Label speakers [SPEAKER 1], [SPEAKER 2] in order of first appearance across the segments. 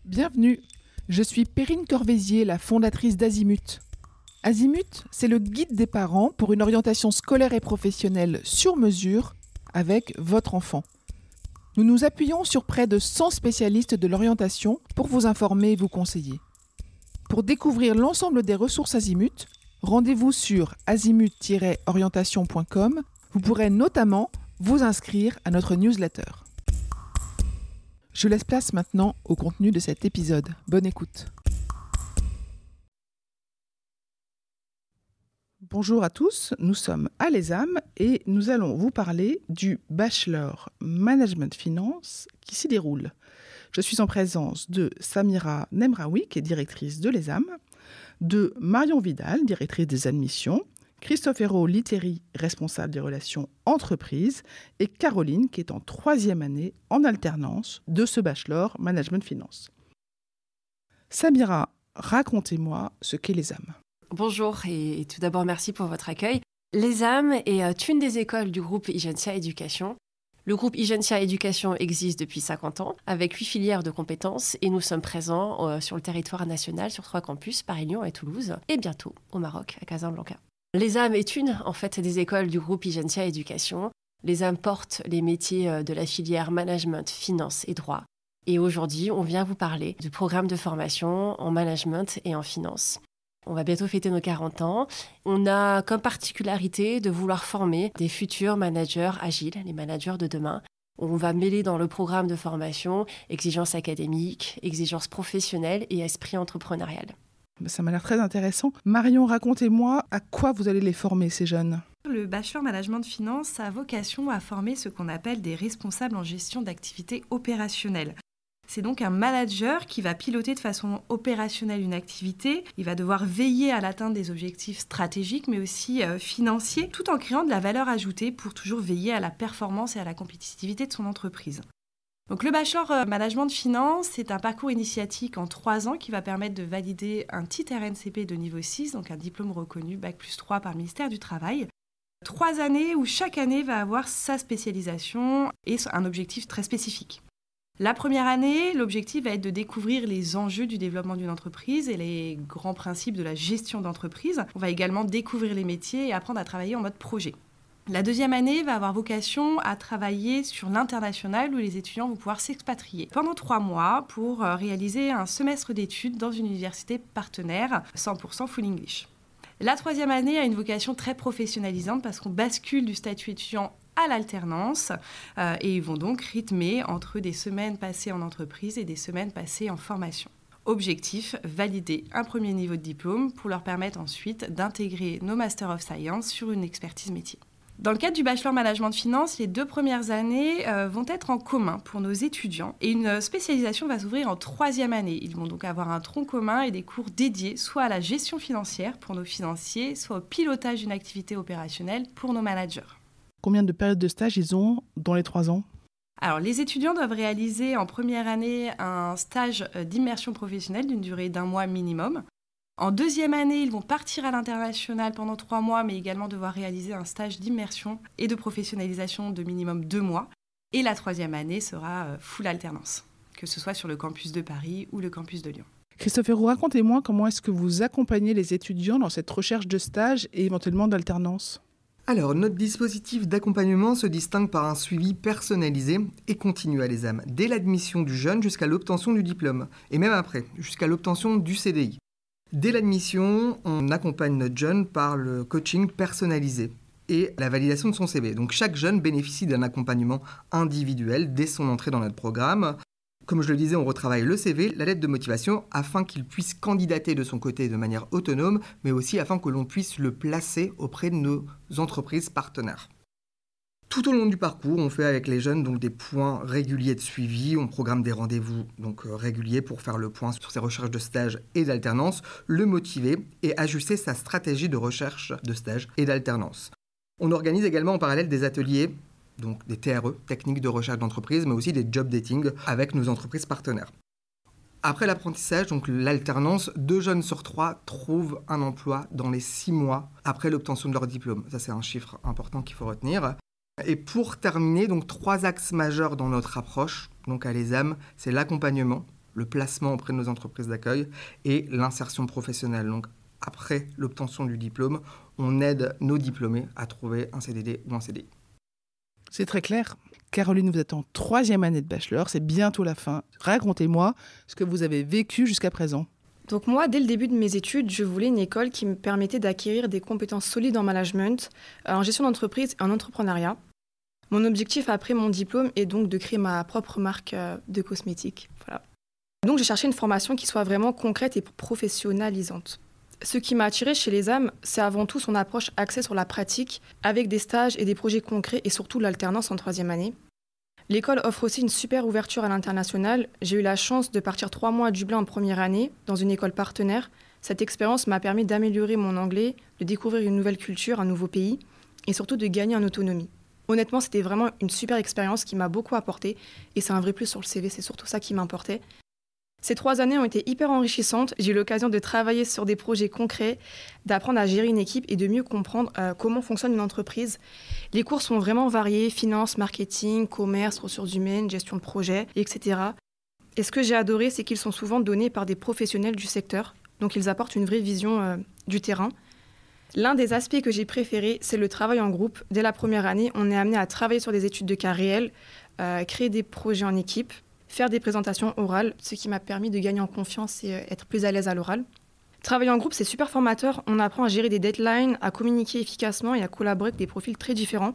[SPEAKER 1] Bienvenue, je suis Perrine Corvézier, la fondatrice d'Azimut. Azimut, c'est le guide des parents pour une orientation scolaire et professionnelle sur mesure avec votre enfant. Nous nous appuyons sur près de 100 spécialistes de l'orientation pour vous informer et vous conseiller. Pour découvrir l'ensemble des ressources Azimut, rendez-vous sur azimut-orientation.com. Vous pourrez notamment vous inscrire à notre newsletter. Je laisse place maintenant au contenu de cet épisode. Bonne écoute. Bonjour à tous, nous sommes à l'ESAM et nous allons vous parler du Bachelor Management Finance qui s'y déroule. Je suis en présence de Samira Nemraoui, qui est directrice de l'ESAM, de Marion Vidal, directrice des admissions, Cristofero Literi, responsable des relations entreprises, et Caroline, qui est en 3e année en alternance de ce Bachelor Management Finance. Samira, racontez-moi ce qu'est l'ESAM.
[SPEAKER 2] Bonjour et tout d'abord merci pour votre accueil. L'ESAM est une des écoles du groupe Igencia Éducation. Le groupe Igencia Éducation existe depuis 50 ans avec 8 filières de compétences et nous sommes présents sur le territoire national sur 3 campus, Paris, Lyon et Toulouse, et bientôt au Maroc, à Casablanca. L'ESAM est une des écoles du groupe Igencia Éducation. L'ESAM porte les métiers de la filière management, finance et droit. Et aujourd'hui, on vient vous parler du programme de formation en management et en finance. On va bientôt fêter nos 40 ans. On a comme particularité de vouloir former des futurs managers agiles, les managers de demain. On va mêler dans le programme de formation exigences académiques, exigences professionnelles et esprit entrepreneurial.
[SPEAKER 1] Ça m'a l'air très intéressant. Marion, racontez-moi à quoi vous allez les former, ces jeunes.
[SPEAKER 3] Le Bachelor Management de Finance a vocation à former ce qu'on appelle des responsables en gestion d'activités opérationnelles. C'est donc un manager qui va piloter de façon opérationnelle une activité. Il va devoir veiller à l'atteinte des objectifs stratégiques, mais aussi financiers, tout en créant de la valeur ajoutée pour toujours veiller à la performance et à la compétitivité de son entreprise. Donc le Bachelor Management de Finance, c'est un parcours initiatique en 3 ans qui va permettre de valider un titre RNCP de niveau 6, donc un diplôme reconnu Bac+3 par le ministère du Travail. 3 années où chaque année va avoir sa spécialisation et un objectif très spécifique. La première année, l'objectif va être de découvrir les enjeux du développement d'une entreprise et les grands principes de la gestion d'entreprise. On va également découvrir les métiers et apprendre à travailler en mode projet. La deuxième année va avoir vocation à travailler sur l'international où les étudiants vont pouvoir s'expatrier pendant 3 mois pour réaliser un semestre d'études dans une université partenaire 100% full English. La troisième année a une vocation très professionnalisante parce qu'on bascule du statut étudiant à l'alternance et ils vont donc rythmer entre des semaines passées en entreprise et des semaines passées en formation. Objectif, valider un premier niveau de diplôme pour leur permettre ensuite d'intégrer nos Master of Science sur une expertise métier. Dans le cadre du Bachelor Management de Finance, les 2 premières années vont être en commun pour nos étudiants et une spécialisation va s'ouvrir en 3e année. Ils vont donc avoir un tronc commun et des cours dédiés soit à la gestion financière pour nos financiers, soit au pilotage d'une activité opérationnelle pour nos managers.
[SPEAKER 1] Combien de périodes de stage ils ont dans les 3 ans ?
[SPEAKER 3] Alors, les étudiants doivent réaliser en première année un stage d'immersion professionnelle d'une durée d'1 mois minimum. En 2e année, ils vont partir à l'international pendant 3 mois, mais également devoir réaliser un stage d'immersion et de professionnalisation de minimum 2 mois. Et la 3e année sera full alternance, que ce soit sur le campus de Paris ou le campus de Lyon.
[SPEAKER 1] Cristofero, racontez-moi comment est-ce que vous accompagnez les étudiants dans cette recherche de stage et éventuellement d'alternance ?
[SPEAKER 4] Alors, notre dispositif d'accompagnement se distingue par un suivi personnalisé et continu à l'ESAM, dès l'admission du jeune jusqu'à l'obtention du diplôme, et même après, jusqu'à l'obtention du CDI. Dès l'admission, on accompagne notre jeune par le coaching personnalisé et la validation de son CV. Donc chaque jeune bénéficie d'un accompagnement individuel dès son entrée dans notre programme. Comme je le disais, on retravaille le CV, la lettre de motivation, afin qu'il puisse candidater de son côté de manière autonome, mais aussi afin que l'on puisse le placer auprès de nos entreprises partenaires. Tout au long du parcours, on fait avec les jeunes donc des points réguliers de suivi, on programme des rendez-vous réguliers pour faire le point sur ses recherches de stage et d'alternance, le motiver et ajuster sa stratégie de recherche de stage et d'alternance. On organise également en parallèle des ateliers, donc des TRE, techniques de recherche d'entreprise, mais aussi des job dating avec nos entreprises partenaires. Après l'apprentissage, donc l'alternance, 2 jeunes sur 3 trouvent un emploi dans les 6 mois après l'obtention de leur diplôme. Ça, c'est un chiffre important qu'il faut retenir. Et pour terminer, donc 3 axes majeurs dans notre approche, donc à l'ESAM, c'est l'accompagnement, le placement auprès de nos entreprises d'accueil et l'insertion professionnelle. Donc, après l'obtention du diplôme, on aide nos diplômés à trouver un CDD ou un CDI.
[SPEAKER 1] C'est très clair. Caroline, vous êtes en 3e année de bachelor, c'est bientôt la fin. Racontez-moi ce que vous avez vécu jusqu'à présent.
[SPEAKER 5] Donc moi, dès le début de mes études, je voulais une école qui me permettait d'acquérir des compétences solides en management, en gestion d'entreprise et en entrepreneuriat. Mon objectif après mon diplôme est donc de créer ma propre marque de cosmétiques. Voilà. Donc j'ai cherché une formation qui soit vraiment concrète et professionnalisante. Ce qui m'a attirée chez les âmes, c'est avant tout son approche axée sur la pratique, avec des stages et des projets concrets et surtout l'alternance en 3e année. L'école offre aussi une super ouverture à l'international. J'ai eu la chance de partir 3 mois à Dublin en première année, dans une école partenaire. Cette expérience m'a permis d'améliorer mon anglais, de découvrir une nouvelle culture, un nouveau pays, et surtout de gagner en autonomie. Honnêtement, c'était vraiment une super expérience qui m'a beaucoup apporté, et c'est un vrai plus sur le CV, c'est surtout ça qui m'importait. Ces 3 années ont été hyper enrichissantes. J'ai eu l'occasion de travailler sur des projets concrets, d'apprendre à gérer une équipe et de mieux comprendre comment fonctionne une entreprise. Les cours sont vraiment variés, finance, marketing, commerce, ressources humaines, gestion de projet, etc. Et ce que j'ai adoré, c'est qu'ils sont souvent donnés par des professionnels du secteur. Donc ils apportent une vraie vision du terrain. L'un des aspects que j'ai préféré, c'est le travail en groupe. Dès la première année, on est amené à travailler sur des études de cas réels, créer des projets en équipe, faire des présentations orales, ce qui m'a permis de gagner en confiance et être plus à l'aise à l'oral. Travailler en groupe, c'est super formateur. On apprend à gérer des deadlines, à communiquer efficacement et à collaborer avec des profils très différents.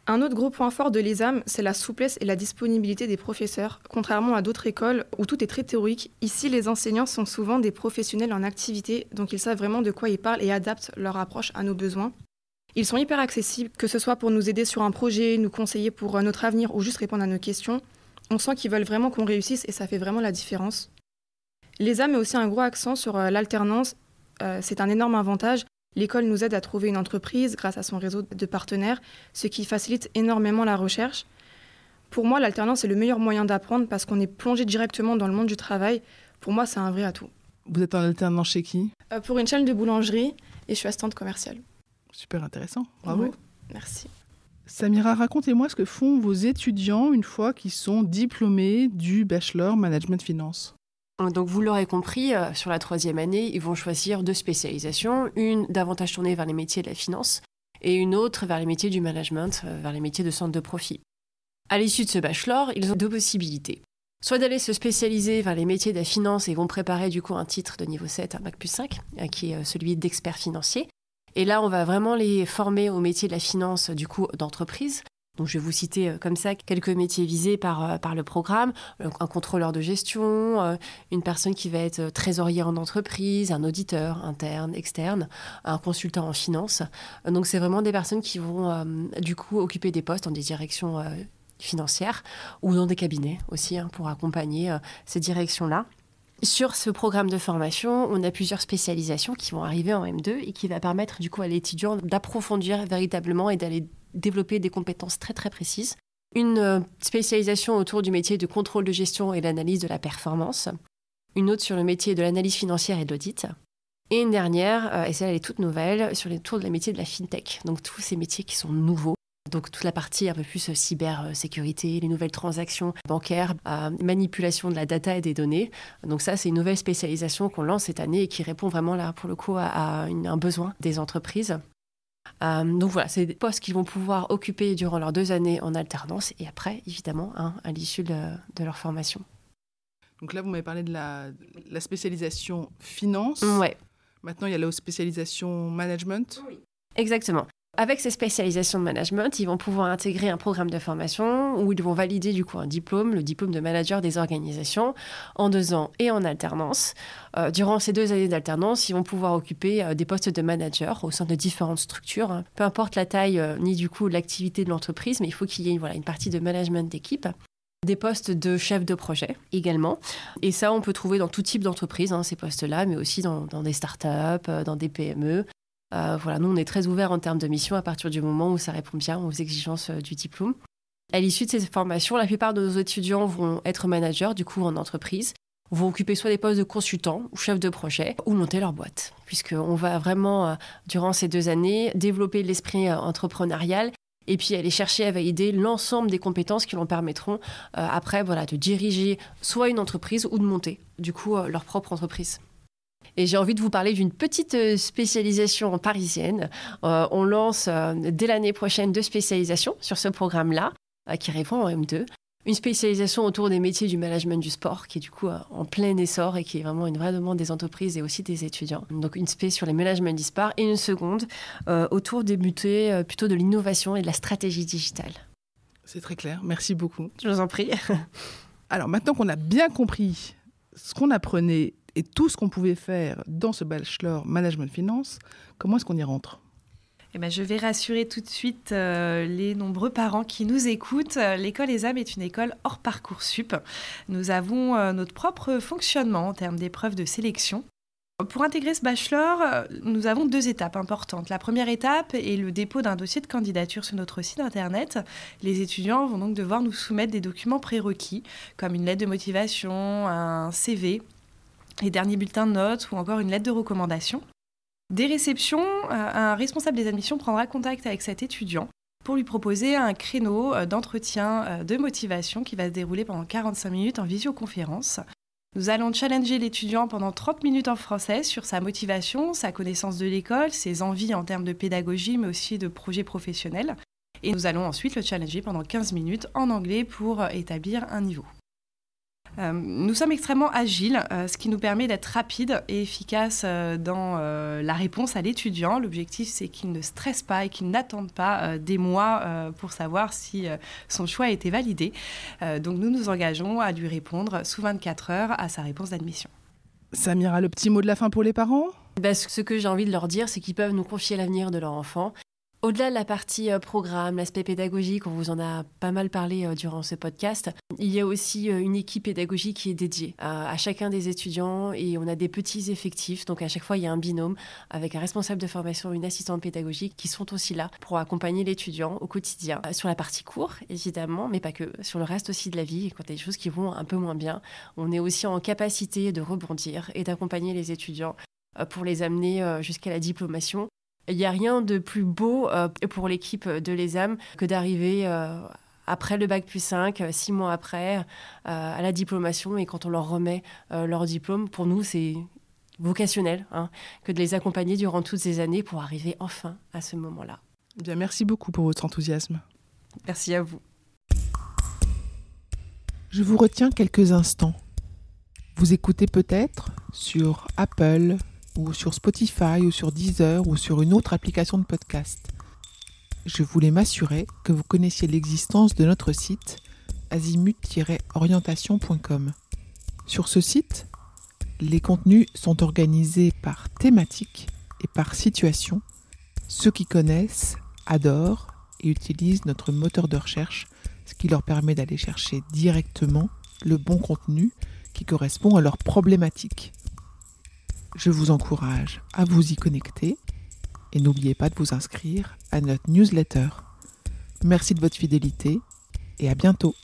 [SPEAKER 5] Un autre gros point fort de l'ESAM, c'est la souplesse et la disponibilité des professeurs. Contrairement à d'autres écoles où tout est très théorique, ici, les enseignants sont souvent des professionnels en activité, donc ils savent vraiment de quoi ils parlent et adaptent leur approche à nos besoins. Ils sont hyper accessibles, que ce soit pour nous aider sur un projet, nous conseiller pour notre avenir ou juste répondre à nos questions. On sent qu'ils veulent vraiment qu'on réussisse et ça fait vraiment la différence. L'ESAM met aussi un gros accent sur l'alternance. C'est un énorme avantage. L'école nous aide à trouver une entreprise grâce à son réseau de partenaires, ce qui facilite énormément la recherche. Pour moi, l'alternance est le meilleur moyen d'apprendre parce qu'on est plongé directement dans le monde du travail. Pour moi, c'est un vrai atout.
[SPEAKER 1] Vous êtes en alternance chez qui ?
[SPEAKER 5] Pour une chaîne de boulangerie et je suis assistante commerciale.
[SPEAKER 1] Super intéressant, bravo.
[SPEAKER 5] Ouais, merci.
[SPEAKER 1] Samira, racontez-moi ce que font vos étudiants une fois qu'ils sont diplômés du Bachelor Management Finance.
[SPEAKER 2] Donc vous l'aurez compris, sur la 3e année, ils vont choisir 2 spécialisations, une davantage tournée vers les métiers de la finance et une autre vers les métiers du management, vers les métiers de centre de profit. À l'issue de ce bachelor, ils ont 2 possibilités. Soit d'aller se spécialiser vers les métiers de la finance et vont préparer du coup un titre de niveau 7, un bac plus 5, qui est celui d'expert financier. Et là, on va vraiment les former au métier de la finance, du coup, d'entreprise. Donc, je vais vous citer comme ça quelques métiers visés par le programme. Un contrôleur de gestion, une personne qui va être trésorier en entreprise, un auditeur interne, externe, un consultant en finance. Donc, c'est vraiment des personnes qui vont, du coup, occuper des postes dans des directions financières ou dans des cabinets aussi, pour accompagner ces directions-là. Sur ce programme de formation, on a plusieurs spécialisations qui vont arriver en M2 et qui va permettre du coup à l'étudiant d'approfondir véritablement et d'aller développer des compétences très très précises. Une spécialisation autour du métier de contrôle de gestion et l'analyse de la performance. Une autre sur le métier de l'analyse financière et de l'audit. Et une dernière, et celle elle est toute nouvelle, sur les tours de la métier de la fintech. Donc tous ces métiers qui sont nouveaux. Donc toute la partie un peu plus cybersécurité, les nouvelles transactions bancaires, manipulation de la data et des données. Donc ça, c'est une nouvelle spécialisation qu'on lance cette année et qui répond vraiment là, pour le coup, à un besoin des entreprises. Donc voilà, c'est des postes qu'ils vont pouvoir occuper durant leurs 2 années en alternance et après, évidemment, à l'issue de leur formation.
[SPEAKER 1] Donc là, vous m'avez parlé de la spécialisation finance.
[SPEAKER 2] Ouais.
[SPEAKER 1] Maintenant, il y a la spécialisation management.
[SPEAKER 2] Oui. Exactement. Avec ces spécialisations de management, ils vont pouvoir intégrer un programme de formation où ils vont valider du coup un diplôme, le diplôme de manager des organisations, en 2 ans et en alternance. Durant ces 2 années d'alternance, ils vont pouvoir occuper des postes de manager au sein de différentes structures. Peu importe la taille ni du coup l'activité de l'entreprise, mais il faut qu'il y ait une partie de management d'équipe. Des postes de chef de projet également. Et ça, on peut trouver dans tout type d'entreprise, ces postes-là, mais aussi dans des startups, dans des PME. Nous, on est très ouverts en termes de mission à partir du moment où ça répond bien aux exigences du diplôme. À l'issue de ces formations, la plupart de nos étudiants vont être managers, du coup, en entreprise, vont occuper soit des postes de consultants ou chefs de projet ou monter leur boîte. Puisqu'on va vraiment, durant ces 2 années, développer l'esprit entrepreneurial et puis aller chercher à valider l'ensemble des compétences qui leur permettront après de diriger soit une entreprise ou de monter du coup leur propre entreprise. Et j'ai envie de vous parler d'une petite spécialisation parisienne. On lance dès l'année prochaine 2 spécialisations sur ce programme-là, qui répond en M2. Une spécialisation autour des métiers du management du sport, qui est du coup en plein essor et qui est vraiment une vraie demande des entreprises et aussi des étudiants. Donc une spé sur les managements du sport et une seconde autour des métiers plutôt de l'innovation et de la stratégie digitale.
[SPEAKER 1] C'est très clair, merci beaucoup.
[SPEAKER 2] Je vous en prie.
[SPEAKER 1] Alors maintenant qu'on a bien compris ce qu'on apprenait et tout ce qu'on pouvait faire dans ce bachelor management finance, comment est-ce qu'on y rentre ?
[SPEAKER 3] Je vais rassurer tout de suite les nombreux parents qui nous écoutent. L'école ESAM est une école hors Parcoursup. Nous avons notre propre fonctionnement en termes d'épreuves de sélection. Pour intégrer ce bachelor, nous avons 2 étapes importantes. La première étape est le dépôt d'un dossier de candidature sur notre site internet. Les étudiants vont donc devoir nous soumettre des documents prérequis, comme une lettre de motivation, un CV, les derniers bulletins de notes ou encore une lettre de recommandation. Dès réception, un responsable des admissions prendra contact avec cet étudiant pour lui proposer un créneau d'entretien de motivation qui va se dérouler pendant 45 minutes en visioconférence. Nous allons challenger l'étudiant pendant 30 minutes en français sur sa motivation, sa connaissance de l'école, ses envies en termes de pédagogie, mais aussi de projets professionnels. Et nous allons ensuite le challenger pendant 15 minutes en anglais pour établir un niveau. Nous sommes extrêmement agiles, ce qui nous permet d'être rapides et efficaces dans la réponse à l'étudiant. L'objectif, c'est qu'il ne stresse pas et qu'il n'attende pas des mois pour savoir si son choix a été validé. Donc nous nous engageons à lui répondre sous 24 heures à sa réponse d'admission.
[SPEAKER 1] Samira, le petit mot de la fin pour les parents ?
[SPEAKER 2] Ce que j'ai envie de leur dire, c'est qu'ils peuvent nous confier l'avenir de leur enfant. Au-delà de la partie programme, l'aspect pédagogique, on vous en a pas mal parlé durant ce podcast, il y a aussi une équipe pédagogique qui est dédiée à chacun des étudiants et on a des petits effectifs. Donc à chaque fois, il y a un binôme avec un responsable de formation et une assistante pédagogique qui sont aussi là pour accompagner l'étudiant au quotidien. Sur la partie cours, évidemment, mais pas que. Sur le reste aussi de la vie, et quand il y a des choses qui vont un peu moins bien, on est aussi en capacité de rebondir et d'accompagner les étudiants pour les amener jusqu'à la diplomation. Il n'y a rien de plus beau pour l'équipe de l'ESAM que d'arriver après le bac plus 5, 6 mois après, à la diplomation. Et quand on leur remet leur diplôme, pour nous, c'est vocationnel que de les accompagner durant toutes ces années pour arriver enfin à ce moment-là.
[SPEAKER 1] Bien, merci beaucoup pour votre enthousiasme.
[SPEAKER 2] Merci à vous.
[SPEAKER 6] Je vous retiens quelques instants. Vous écoutez peut-être sur Apple, ou sur Spotify, ou sur Deezer, ou sur une autre application de podcast. Je voulais m'assurer que vous connaissiez l'existence de notre site azimut-orientation.com. Sur ce site, les contenus sont organisés par thématique et par situation. Ceux qui connaissent adorent et utilisent notre moteur de recherche, ce qui leur permet d'aller chercher directement le bon contenu qui correspond à leurs problématiques. Je vous encourage à vous y connecter et n'oubliez pas de vous inscrire à notre newsletter. Merci de votre fidélité et à bientôt.